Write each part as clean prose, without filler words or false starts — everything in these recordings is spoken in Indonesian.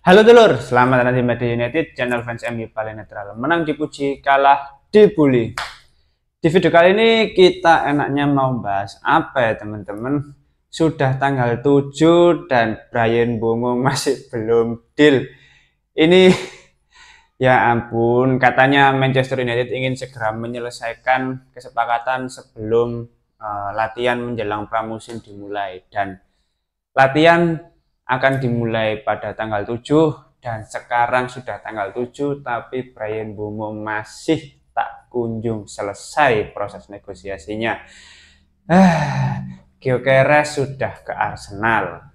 Halo dulur, selamat datang di Media United, channel fans MU paling netral. Menang dipuji, kalah dibully. Di video kali ini kita enaknya mau bahas apa ya teman-teman? Sudah tanggal 7 dan Bryan Mbeumo masih belum deal. Ini ya ampun, katanya Manchester United ingin segera menyelesaikan kesepakatan sebelum latihan menjelang pramusim dimulai, dan latihan akan dimulai pada tanggal 7 dan sekarang sudah tanggal 7 tapi Bryan Mbeumo masih tak kunjung selesai proses negosiasinya. Gyökeres sudah ke Arsenal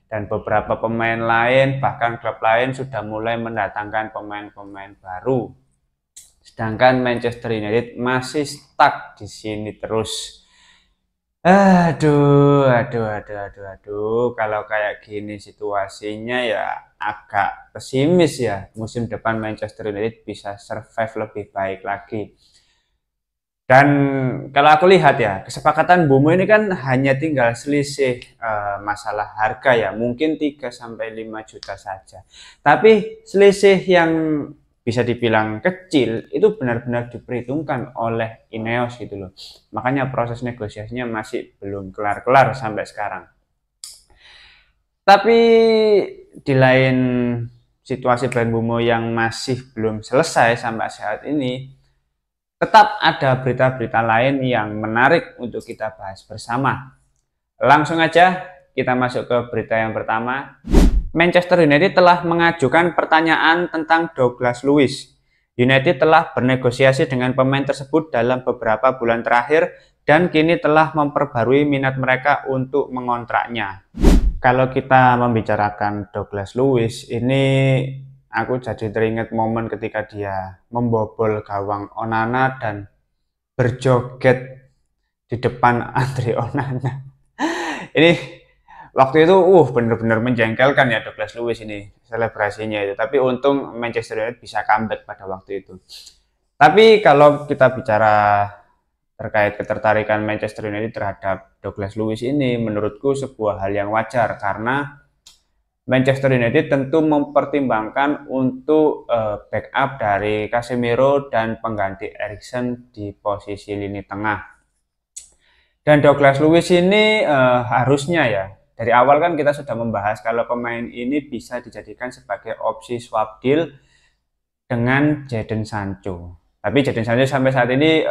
dan beberapa pemain lain, bahkan klub lain sudah mulai mendatangkan pemain-pemain baru. Sedangkan Manchester United masih stuck di sini terus. Aduh. Kalau kayak gini situasinya ya agak pesimis ya. Musim depan Manchester United bisa survive lebih baik lagi. Dan kalau aku lihat ya, kesepakatan Mbeumo ini kan hanya tinggal selisih masalah harga ya. Mungkin 3-5 juta saja. Tapi selisih yang bisa dibilang kecil itu benar-benar diperhitungkan oleh Ineos gitu loh. Makanya proses negosiasinya masih belum kelar-kelar sampai sekarang. Tapi di lain situasi Bryan Mbeumo yang masih belum selesai sampai saat ini, tetap ada berita-berita lain yang menarik untuk kita bahas bersama. Langsung aja kita masuk ke berita yang pertama. Manchester United telah mengajukan pertanyaan tentang Douglas Luiz. United telah bernegosiasi dengan pemain tersebut dalam beberapa bulan terakhir dan kini telah memperbarui minat mereka untuk mengontraknya. Kalau kita membicarakan Douglas Luiz, ini aku jadi teringat momen ketika dia membobol gawang Onana dan berjoget di depan Andre Onana. Ini waktu itu benar-benar menjengkelkan ya Douglas Luiz ini selebrasinya itu. Tapi untung Manchester United bisa comeback pada waktu itu. Tapi kalau kita bicara terkait ketertarikan Manchester United terhadap Douglas Luiz ini, menurutku sebuah hal yang wajar karena Manchester United tentu mempertimbangkan untuk backup dari Casemiro dan pengganti Eriksen di posisi lini tengah. Dan Douglas Luiz ini harusnya ya, dari awal kan kita sudah membahas kalau pemain ini bisa dijadikan sebagai opsi swap deal dengan Jadon Sancho. Tapi Jadon Sancho sampai saat ini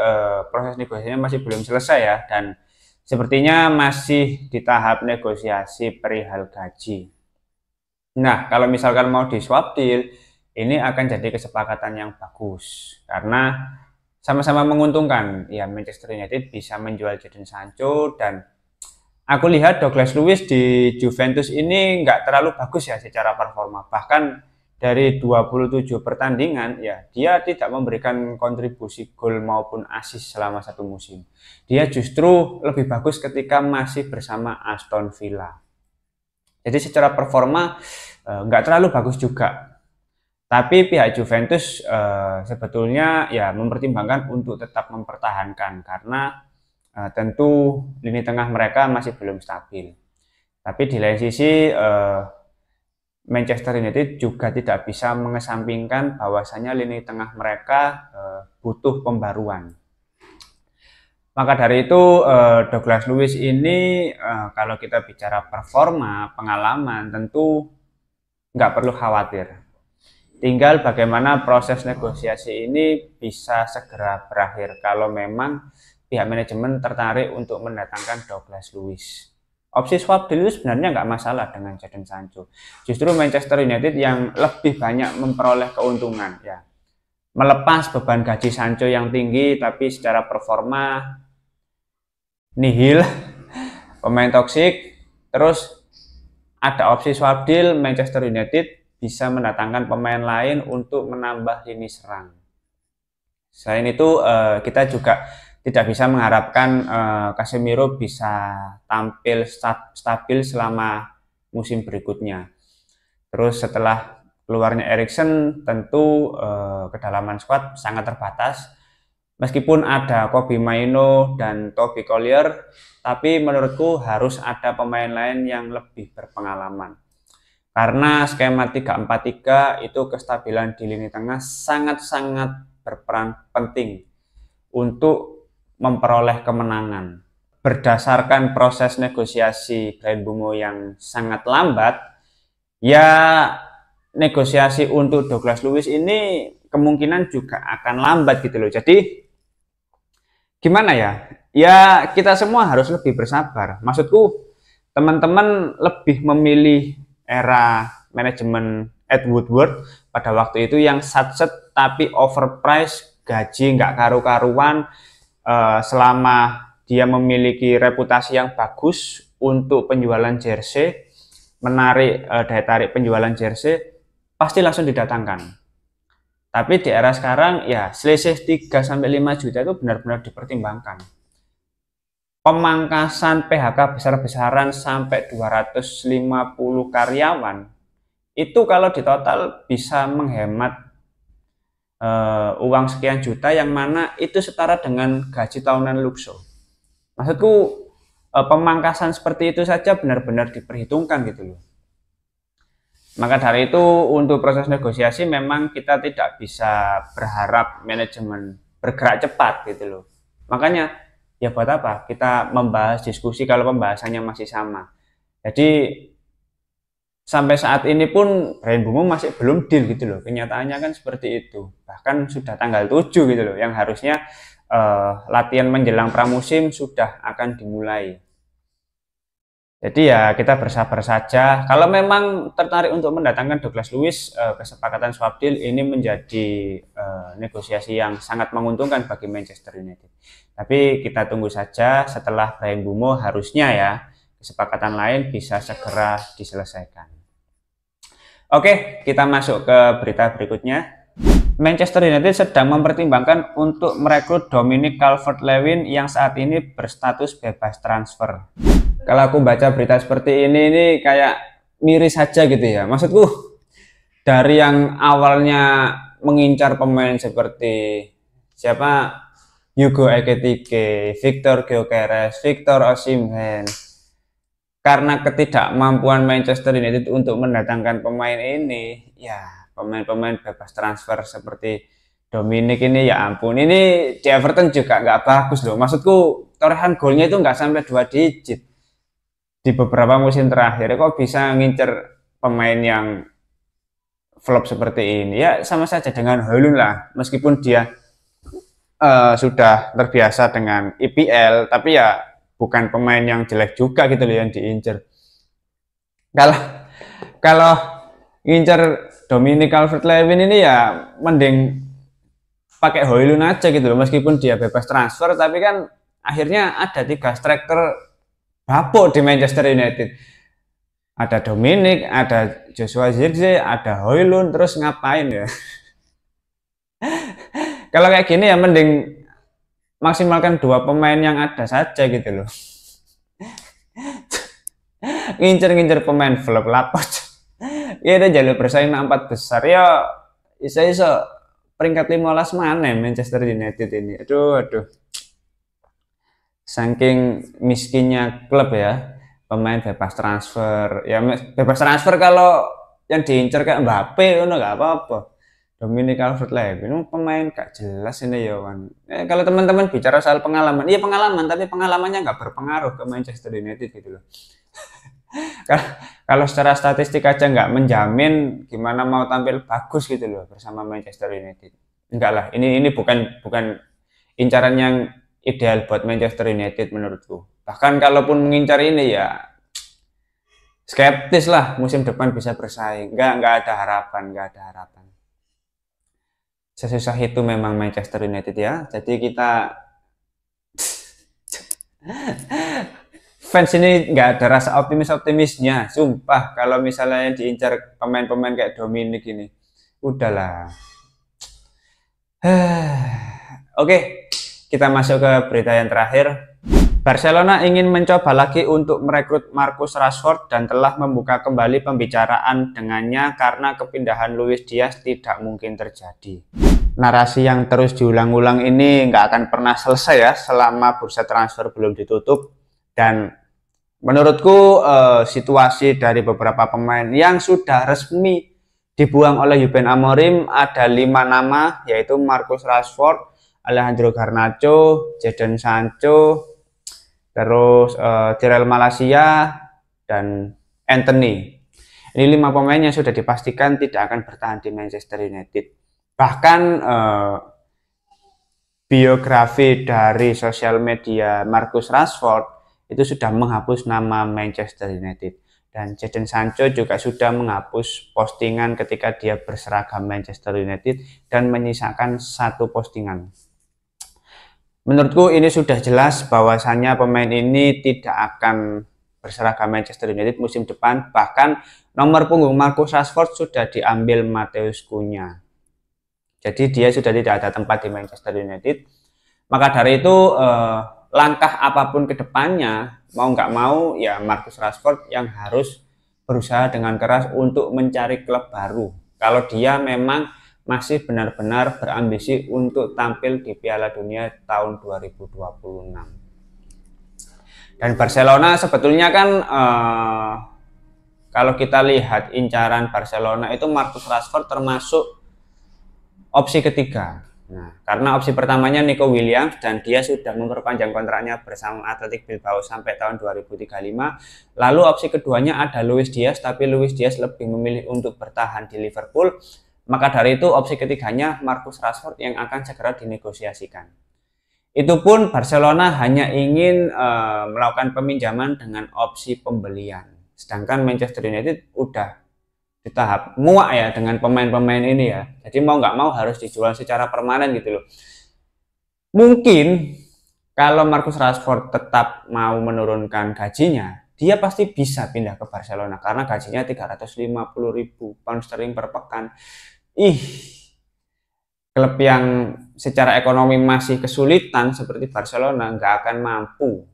proses negosiasinya masih belum selesai ya, dan sepertinya masih di tahap negosiasi perihal gaji. Nah, kalau misalkan mau di swap deal, ini akan jadi kesepakatan yang bagus karena sama-sama menguntungkan. Ya, Manchester United bisa menjual Jadon Sancho dan aku lihat Douglas Luiz di Juventus ini nggak terlalu bagus ya secara performa. Bahkan dari 27 pertandingan ya dia tidak memberikan kontribusi gol maupun assist selama satu musim. Dia justru lebih bagus ketika masih bersama Aston Villa. Jadi secara performa nggak terlalu bagus juga. Tapi pihak Juventus sebetulnya ya mempertimbangkan untuk tetap mempertahankan karena tentu lini tengah mereka masih belum stabil. Tapi di lain sisi Manchester United juga tidak bisa mengesampingkan bahwasanya lini tengah mereka butuh pembaruan. Maka dari itu Douglas Luiz ini kalau kita bicara performa, pengalaman tentu nggak perlu khawatir. Tinggal bagaimana proses negosiasi ini bisa segera berakhir kalau memang pihak manajemen tertarik untuk mendatangkan Douglas Luiz. Opsi swap deal itu sebenarnya nggak masalah dengan Jadon Sancho. Justru Manchester United yang lebih banyak memperoleh keuntungan ya. Melepas beban gaji Sancho yang tinggi tapi secara performa nihil, pemain toksik. Terus ada opsi swap deal, Manchester United bisa mendatangkan pemain lain untuk menambah lini serang. Selain itu kita juga tidak bisa mengharapkan Casemiro bisa tampil stabil selama musim berikutnya. Terus setelah keluarnya Eriksen tentu kedalaman squad sangat terbatas. Meskipun ada Kobbie Mainoo dan Toby Collier, tapi menurutku harus ada pemain lain yang lebih berpengalaman. Karena skema 3-4-3 itu kestabilan di lini tengah sangat-sangat berperan penting untuk memperoleh kemenangan. Berdasarkan proses negosiasi Bryan Mbeumo yang sangat lambat, ya negosiasi untuk Douglas Luiz ini kemungkinan juga akan lambat gitu loh. Jadi gimana ya? Ya kita semua harus lebih bersabar. Maksudku teman-teman lebih memilih era manajemen Ed Woodward pada waktu itu yang satset tapi overpriced, gaji nggak karu-karuan, selama dia memiliki reputasi yang bagus untuk penjualan jersey, menarik daya tarik penjualan jersey, pasti langsung didatangkan. Tapi di era sekarang ya selisih 3-5 juta itu benar-benar dipertimbangkan. Pemangkasan PHK besar-besaran sampai 250 karyawan itu kalau di total bisa menghemat uang sekian juta, yang mana itu setara dengan gaji tahunan Luxo. Maksudku pemangkasan seperti itu saja benar-benar diperhitungkan gitu loh. Maka dari itu untuk proses negosiasi memang kita tidak bisa berharap manajemen bergerak cepat gitu loh. Makanya ya buat apa kita membahas diskusi kalau pembahasannya masih sama. Jadi sampai saat ini pun Bryan Mbeumo masih belum deal gitu loh. Kenyataannya kan seperti itu. Bahkan sudah tanggal 7 gitu loh, yang harusnya latihan menjelang pramusim sudah akan dimulai. Jadi ya kita bersabar saja. Kalau memang tertarik untuk mendatangkan Douglas Luiz, kesepakatan swap deal ini menjadi negosiasi yang sangat menguntungkan bagi Manchester United. Tapi kita tunggu saja setelah Bryan Mbeumo, harusnya ya kesepakatan lain bisa segera diselesaikan. Oke, kita masuk ke berita berikutnya. Manchester United sedang mempertimbangkan untuk merekrut Dominic Calvert-Lewin yang saat ini berstatus bebas transfer. Kalau aku baca berita seperti ini kayak miris saja gitu ya. Maksudku dari yang awalnya mengincar pemain seperti siapa, Hugo Ekitike, Victor Gyökeres, Victor Osimhen, karena ketidakmampuan Manchester United untuk mendatangkan pemain ini, ya pemain-pemain bebas transfer seperti Dominic ini, ya ampun, ini di Everton juga nggak bagus loh. Maksudku torehan golnya itu nggak sampai 2 digit di beberapa musim terakhir. Kok bisa ngincer pemain yang flop seperti ini? Ya sama saja dengan Højlund lah, meskipun dia sudah terbiasa dengan IPL, tapi ya bukan pemain yang jelek juga gitu loh yang diincer. Kalau ngincer Dominic Calvert-Lewin ini ya mending pakai Højlund aja gitu loh, meskipun dia bebas transfer, tapi kan akhirnya ada 3 striker bapuk di Manchester United. Ada Dominic, ada Joshua Zirkzee, ada Højlund, terus ngapain ya? Kalau kayak gini ya mending maksimalkan 2 pemain yang ada saja gitu loh. Ngincer-ngincer pemain flop lapot. Ya udah jalur bersaing 4 besar ya, iso-iso peringkat 15 mana Manchester United ini. Aduh. Saking miskinnya klub ya, pemain bebas transfer. Ya bebas transfer kalau yang diincar kayak Mbappe itu nggak apa-apa. Dominic Calvert-Lewin pemain gak jelas ini ya kan. Kalau teman-teman bicara soal pengalaman, iya pengalaman, tapi pengalamannya nggak berpengaruh ke Manchester United gitu loh. Kalau secara statistik aja nggak menjamin gimana mau tampil bagus gitu loh bersama Manchester United. Enggak lah, ini bukan incaran yang ideal buat Manchester United menurutku. Bahkan kalaupun mengincar ini ya skeptis lah musim depan bisa bersaing. Nggak ada harapan. Sesusah itu memang Manchester United ya. Jadi kita fans ini nggak ada rasa optimisnya. Sumpah kalau misalnya yang diincar pemain-pemain kayak Dominic ini, udahlah. Oke. Kita masuk ke berita yang terakhir. Barcelona ingin mencoba lagi untuk merekrut Marcus Rashford dan telah membuka kembali pembicaraan dengannya karena kepindahan Luis Diaz tidak mungkin terjadi. Narasi yang terus diulang-ulang ini nggak akan pernah selesai ya selama bursa transfer belum ditutup, dan Menurutku situasi dari beberapa pemain yang sudah resmi dibuang oleh Ruben Amorim ada 5 nama, yaitu Marcus Rashford, Alejandro Garnacho, Jadon Sancho, terus Tyrell Malacia, dan Anthony. Ini 5 pemain yang sudah dipastikan tidak akan bertahan di Manchester United. Bahkan biografi dari sosial media Marcus Rashford itu sudah menghapus nama Manchester United, dan Jadon Sancho juga sudah menghapus postingan ketika dia berseragam Manchester United dan menyisakan 1 postingan. Menurutku ini sudah jelas bahwasannya pemain ini tidak akan berseragam Manchester United musim depan. Bahkan nomor punggung Marcus Rashford sudah diambil Matheus Cunha, jadi dia sudah tidak ada tempat di Manchester United. Maka dari itu langkah apapun ke depannya, mau nggak mau ya Marcus Rashford yang harus berusaha dengan keras untuk mencari klub baru kalau dia memang masih benar-benar berambisi untuk tampil di Piala Dunia tahun 2026. Dan Barcelona sebetulnya kan kalau kita lihat incaran Barcelona itu Marcus Rashford termasuk opsi ketiga. Nah, karena opsi pertamanya Nico Williams dan dia sudah memperpanjang kontraknya bersama Athletic Bilbao sampai tahun 2035. Lalu opsi keduanya ada Luis Diaz, tapi Luis Diaz lebih memilih untuk bertahan di Liverpool. Maka dari itu opsi ketiganya Marcus Rashford yang akan segera dinegosiasikan. Itu pun Barcelona hanya ingin melakukan peminjaman dengan opsi pembelian. Sedangkan Manchester United udah di tahap muak ya dengan pemain-pemain ini ya. Jadi mau nggak mau harus dijual secara permanen gitu loh. Mungkin kalau Marcus Rashford tetap mau menurunkan gajinya, dia pasti bisa pindah ke Barcelona karena gajinya 350.000 pound sterling per pekan. Klub yang secara ekonomi masih kesulitan seperti Barcelona nggak akan mampu.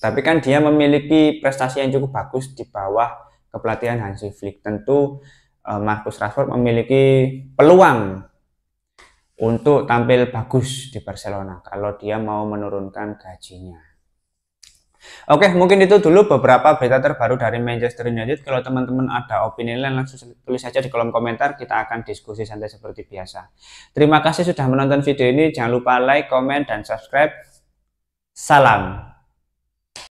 Tapi kan dia memiliki prestasi yang cukup bagus di bawah kepelatihan Hansi Flick. Tentu Marcus Rashford memiliki peluang untuk tampil bagus di Barcelona kalau dia mau menurunkan gajinya. Oke, mungkin itu dulu beberapa berita terbaru dari Manchester United. Kalau teman-teman ada opini lain, langsung tulis saja di kolom komentar. Kita akan diskusi santai seperti biasa. Terima kasih sudah menonton video ini. Jangan lupa like, komen, dan subscribe. Salam.